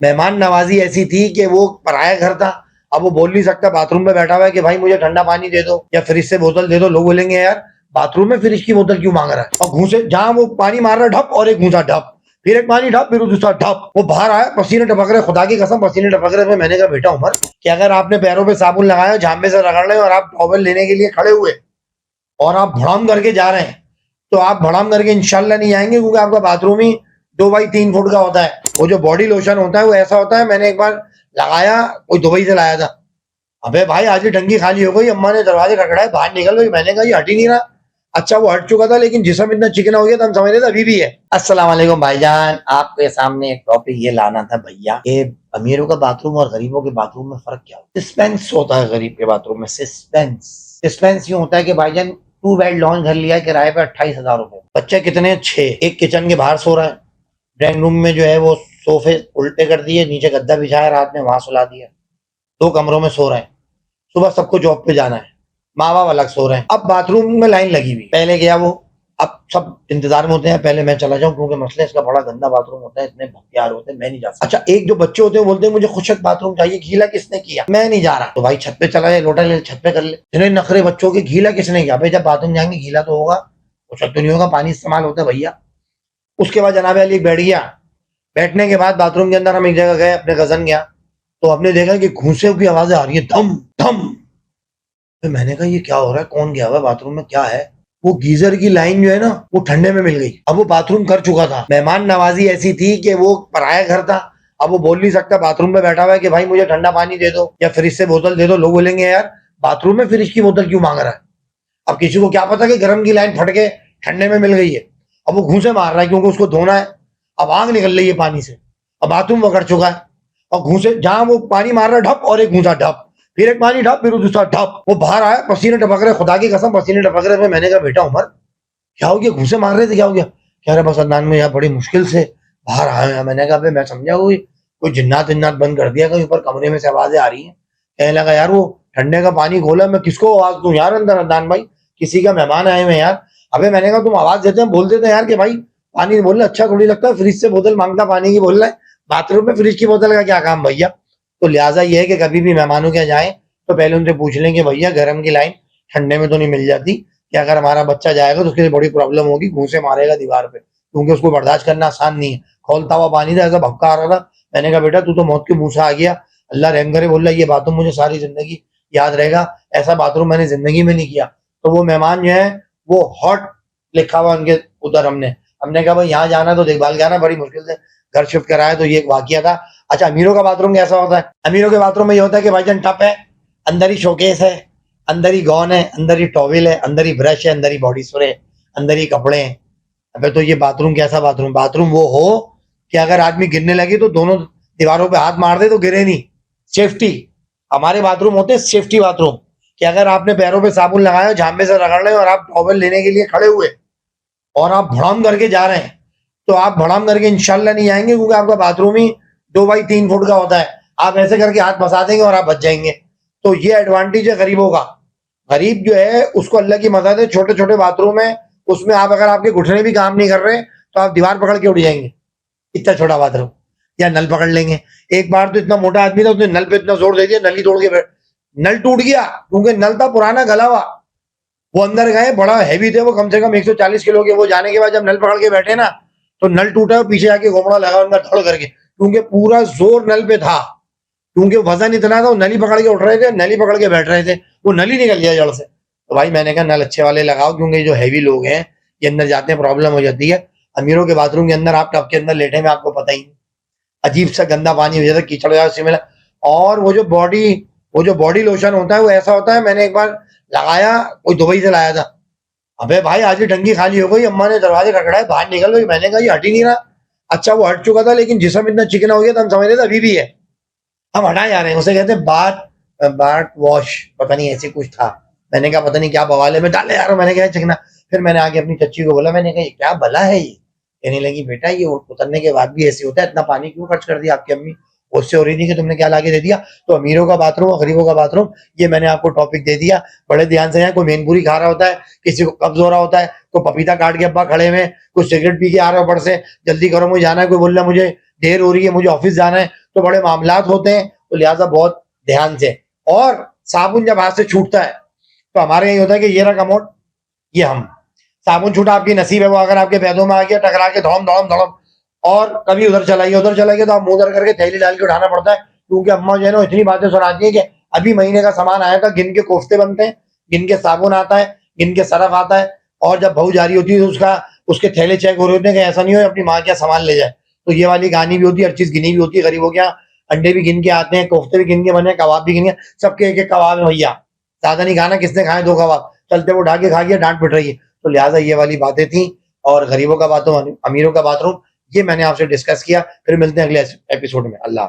मेहमान नवाजी ऐसी थी कि वो पराया घर था। अब वो बोल नहीं सकता, बाथरूम में बैठा हुआ है कि भाई मुझे ठंडा पानी दे दो या फ्रिज से बोतल दे दो। लोग बोलेंगे यार बाथरूम में फ्रिज की बोतल क्यों मांग रहा है। और घूसे जहां वो पानी मार रहा है ढप, और एक घूसा ढप, फिर एक पानी ढप, फिर दूसरा ढप। वो बाहर आया, पसीने टपक रहे, खुदा की कसम पसीने टपक रहे। मैंने कहा बेटा उमर, कि अगर आपने पैरों पे साबुन लगाया, झांबे से रगड़ रहे और आप टॉवल लेने के लिए खड़े हुए और आप भड़ाम करके जा रहे हैं, तो आप भड़ाम करके इंशाल्लाह नहीं आएंगे, क्योंकि आपका बाथरूम ही 2 बाई 3 फुट का होता है। वो जो बॉडी लोशन होता है वो ऐसा होता है, मैंने एक बार लगाया, कोई दुबई से लाया था। अबे भाई आज ही टंकी खाली हो गई, अम्मा ने दरवाजे खटखड़ाए, बाहर निकल गई। मैंने कहा ये हट ही नहीं रहा। अच्छा वो हट चुका था, लेकिन जिस्म इतना चिकना हो गया था, हम समझ रहे थे अभी भी है। अस्सलाम वालेकुम भाईजान, आपके सामने एक टॉपिक ये लाना था भैया कि अमीरों का बाथरूम और गरीबों के बाथरूम में फर्क क्या होता है। सस्पेंस होता है गरीब के बाथरूम में, सस्पेंस यूं होता है कि भाईजान 2 बेड लॉन्च घर लिया है किराए पे 28,000 रुपए। बच्चे कितने 6, एक किचन के बाहर सो रहा है, ड्राइंग रूम में जो है वो सोफे उल्टे कर दिए, नीचे गद्दा बिछाया, रात में वहां सुला दिया, 2 कमरों में सो रहे हैं। सुबह सबको जॉब पे जाना है, माँ बाप अलग सो रहे हैं। अब बाथरूम में लाइन लगी हुई, पहले गया वो, अब सब इंतजार में होते हैं पहले मैं चला जाऊं, क्योंकि मसले इसका बड़ा गंदा बाथरूम होता है, इतने भक्तियार होते हैं, मैं नहीं जा सकता। अच्छा एक जो बच्चे होते हैं बोलते हैं मुझे खुशक बाथरूम चाहिए, गीला किसने किया, मैं नहीं जा रहा। तो भाई छत पे चला जाए, लोटा ले छत पे कर ले। इतने नखरे बच्चों के, गीला किसने किया। भाई जब बाथरूम जाएंगे गीला तो होगा, खुशक तो नहीं होगा, पानी इस्तेमाल होता है भैया। उसके बाद जनाब अली बैठ गया। बैठने के बाद बाथरूम के अंदर हम एक जगह गए, अपने कजन गया, तो हमने देखा कि घूंसे की आवाजें आ रही है, धम धम। तो मैंने कहा ये क्या हो रहा है, कौन गया हुआ है बाथरूम में, क्या है। वो गीजर की लाइन जो है ना वो ठंडे में मिल गई। अब वो बाथरूम कर चुका था, मेहमान नवाजी ऐसी थी कि वो पराया घर था। अब वो बोल नहीं सकता, बाथरूम में बैठा हुआ है कि भाई मुझे ठंडा पानी दे दो या फ्रिज से बोतल दे दो। लोग बोलेंगे यार बाथरूम में फ्रिज की बोतल क्यों मांग रहा है। अब किसी को क्या पता कि गर्म की लाइन फट के ठंडे में मिल गई है। अब वो घूंसे मार रहा है क्योंकि उसको धोना है, अब आग निकल रही है पानी से, अब बाथरूम पकड़ चुका है। और घूंसे जहां वो पानी मार रहा है ढप, और एक घूंसा ढप, फिर एक पानी ढप, फिर दूसरा ढप। वो बाहर आया, पसीने टपक रहे, खुदा की कसम पसीने टपक रहे। मैंने कहा बेटा उमर क्या हो गया, घूंसे मार रहे थे, क्या हो गया। कह रहे बस अदनान में यार बड़ी मुश्किल से बाहर आए हैं। मैंने कहा मैं समझा कोई जिन्नात विन्नात बंद कर दिया, कहीं ऊपर कमरे में से आवाजें आ रही हैं। कहने लगा यार वो ठंडे का पानी खोला, मैं किसको आवाज दूं यार अंदर, अदनान भाई किसी का मेहमान आए हुए यार। अबे मैंने कहा तुम आवाज देते हैं, बोल देते हैं यार कि भाई पानी बोलना अच्छा थोड़ी लगता है, फ्रिज से बोतल मांगता पानी की बोल रहा है, बाथरूम में फ्रिज की बोतल का क्या काम भैया। तो लिहाजा ये है कि कभी भी मेहमानों के यहाँ जाए तो पहले उनसे पूछ लें कि भैया गर्म की लाइन ठंडे में तो नहीं मिल जाती, कि अगर हमारा बच्चा जाएगा तो उसके लिए बड़ी प्रॉब्लम होगी, घूंसे मारेगा दीवार पे, क्योंकि उसको बर्दाश्त करना आसान नहीं है। खोलता हुआ पानी था, ऐसा भक्का आ रहा था। मैंने कहा बेटा तू तो मौत के मुंह से आ गया, अल्लाह रहम करे। बोल रहा ये बाथरूम मुझे सारी जिंदगी याद रहेगा, ऐसा बाथरूम मैंने जिंदगी में नहीं किया। तो वो मेहमान जो है वो हॉट लिखा हुआ उनके उधर, हमने हमने कहा भाई यहाँ जाना तो देखभाल के आना, बड़ी मुश्किल से घर शिफ्ट कराया, तो ये एक वाकया था। अच्छा अमीरों का बाथरूम कैसा होता है। अमीरों के बाथरूम में ये होता है कि भाईजान टप है, अंदर ही शोकेस है, अंदर ही गौन है, अंदर ही टॉवेल है, अंदर ही ब्रश है, अंदर ही बॉडी स्प्रे है, अंदर ही कपड़े हैं। अबे तो ये बाथरूम कैसा बाथरूम, बाथरूम वो हो कि अगर आदमी गिरने लगे तो दोनों दीवारों पे हाथ मार दे तो गिरे नहीं। सेफ्टी, हमारे बाथरूम होते हैं सेफ्टी बाथरूम, कि अगर आपने पैरों पे साबुन लगाया, झांबे से रगड़ रहे और आप टॉवेल लेने के लिए खड़े हुए और आप भड़ाम करके जा रहे हैं, तो आप भड़ाम करके इंशाल्लाह नहीं आएंगे, क्योंकि आपका बाथरूम ही 2 बाई 3 फुट का होता है। आप ऐसे करके हाथ फंसा देंगे और आप बच जाएंगे। तो ये एडवांटेज है गरीबों का। गरीब जो है उसको अल्लाह की मदद है, छोटे छोटे बाथरूम है, उसमें आप अगर आपके घुटने भी काम नहीं कर रहे तो आप दीवार पकड़ के उठ जाएंगे, इतना छोटा बाथरूम। या नल पकड़ लेंगे। एक बार तो इतना मोटा आदमी था, उसने नल पे इतना जोर दे दिया, नल ही तोड़ के नल टूट गया, क्योंकि नल था पुराना गला हुआ। वो अंदर गए, बड़ा हैवी थे वो, कम से कम 140 किलो के। वो जाने के बाद जब नल पकड़ के बैठे ना तो नल टूटा और पीछे आके घोमड़ा लगा उनका धड़ करके, क्योंकि पूरा जोर नल पे था, क्योंकि वजन इतना था। वो नली पकड़ के उठ रहे थे, नली पकड़ के बैठ रहे थे, वो नली निकल गया जड़ से। तो भाई मैंने कहा नल अच्छे वाले लगाओ, क्योंकि जो हैवी लोग हैं ये अंदर जाते हैं प्रॉब्लम हो जाती है। अमीरों के बाथरूम के अंदर आप टब के अंदर लेटे में आपको पता ही नहीं, अजीब सा गंदा पानी हो जाता है, कीचड़ हो जाता है उसमें। और वो जो बॉडी लोशन होता है वो ऐसा होता है, मैंने एक बार लगाया, कोई दुबई से लाया था। अबे भाई आज ही टंकी खाली हो गई, अम्मा ने दरवाजे खटखड़ाए, बाहर निकल गई। मैंने कहा ये हट ही नहीं रहा। अच्छा वो हट चुका था, लेकिन जिस्म इतना चिकना हो गया था, हम समझ रहे थे अभी भी है। हम हटाए जा रहे हैं, उसे कहते हैं बाथ वॉश, पता नहीं ऐसे कुछ था। मैंने कहा पता नहीं क्या बवाले में डाले यार, मैंने कहा चिकना। फिर मैंने आके अपनी चच्ची को बोला, मैंने कहा ये क्या भला है ये। कहने लगी बेटा ये उतरने के बाद भी ऐसे होता है, इतना पानी क्यों खर्च कर दिया आपकी अम्मी, उससे हो रही थी कि तुमने क्या लाके दे दिया। तो अमीरों का बाथरूम और गरीबों का बाथरूम, ये मैंने आपको टॉपिक दे दिया। बड़े ध्यान से। कोई मेनपुरी खा रहा होता है, किसी को कब्ज हो रहा होता है, कोई पपीता काट के अब्बा खड़े में, कोई सिगरेट पी के आ रहा है ऊपर से, जल्दी करो मुझे जाना है, कोई बोल रहा मुझे देर हो रही है, मुझे ऑफिस जाना है, तो बड़े मामलात होते हैं, तो लिहाजा बहुत ध्यान से। और साबुन जब हाथ से छूटता है तो हमारे यही होता है कि ये रहा कमोड, ये हम, साबुन छूटा आपकी नसीब है, वो अगर आपके पैदों में आ गया टकरा के धड़म धड़म धड़म, और कभी उधर चला गया तो आप मुंह उधर करके थैली डाल के उठाना पड़ता है, क्योंकि अम्मा जो है ना इतनी बातें सुनाती है कि अभी महीने का सामान आया था, गिन के कोफ्ते बनते हैं, गिन के साबुन आता है, गिन के सरफ आता है, और जब बहू जा रही होती है तो उसके थैले चेक हो रहे होते हैं कि ऐसा नहीं हो अपनी माँ क्या सामान ले जाए। तो ये वाली कहानी भी होती है, हर चीज गिनी भी होती है। गरीबों के यहाँ अंडे भी गिन के आते हैं, कोफ्ते भी गिन के बने, कबाब भी गिन के, सबके एक एक कबाब है भैया, ज्यादा नहीं खाना, किसने खाए 2 कबाब, चलते वो उठा के खा गया, डांट पिट रही है। तो लिहाजा ये वाली बातें थी। और गरीबों का बाथरूम, अमीरों का बाथरूम, ये मैंने आपसे डिस्कस किया। फिर मिलते हैं अगले एपिसोड में। अल्लाह।